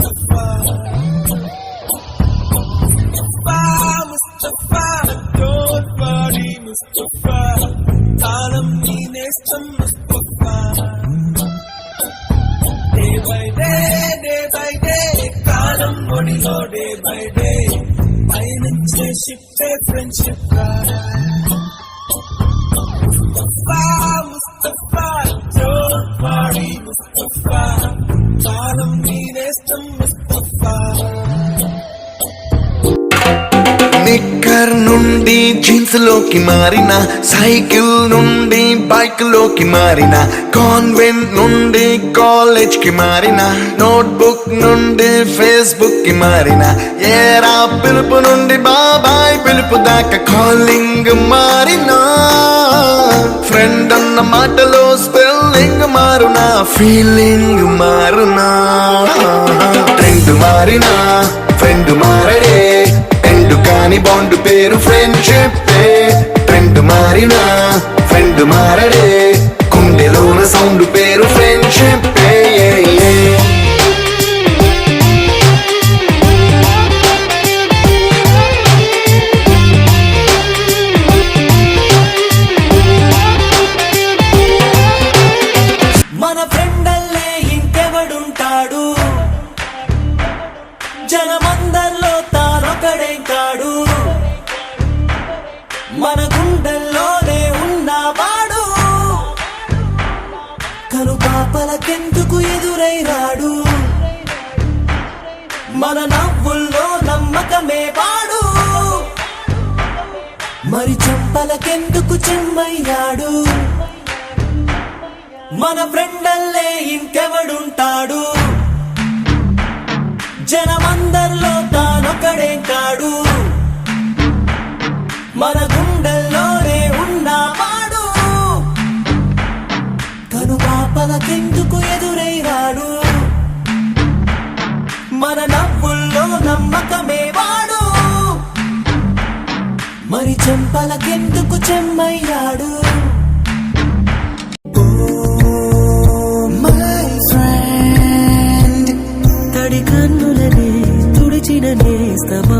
Mustafa, Mustafa, don't worry Mustafa, kalam nee nestam Mustafa. Day by day, kalam odilo day by day, payanche shift friendship ka. Mustafa, don't worry Mustafa, kalam nee nestam Mustafa. నిక్కర్ నుండి jeans లోకి మారిన, cycle నుండి bike లోకి మారిన, convent నుండి college కి మారిన, notebook నుండి ఫేస్బుక్ కి మారిన, ఏరా పిలుపు నుండి బాబాయ్ పిలుపు దాకా కాలింగ్ మారిన, ఫ్రెండ్ అన్న మాటలో స్పెల్లింగ్ మారునా, ఫీలింగ్ మారునా, ట్రెండ్ మారినా ఫ్రెండ్ మారడే, ఎండు కాని బాండ్ పేరు ఫ్రెండ్షిప్. ట్రెండ్ మారినా ఫ్రెండ్ మారడే, గుండెలోన సౌండ్ పేరు ఫ్రెండ్షిప్. మన ఫ్రెండల్లే ఇంకెవడుంటాడు, జనమందరిలో తానొకడే కాడు, మన గుండెల్లోనే ఉన్నవాడు, కనుపాపలకెందుకు ఎదురై రాడు, మన నవ్వుల్లో నమ్మకమే వాడు, మరి చెంపలకెందుకు చెమ్మయ్యాడు. మన ఫ్రెండల్లే ఇంకెవడుంటాడు, జనమందరిలో తానొకడే కాడు, మన గుండెల్లోనే ఉన్నవాడు, కనుపాపలకెందుకు ఎదురై రాడు, మన నవ్వుల్లో నమ్మకమే వాడు, మరి చెంపలకెందుకు చెమ్మయ్యాడు. తడి కన్నులనే తుడిచిన నేస్తమా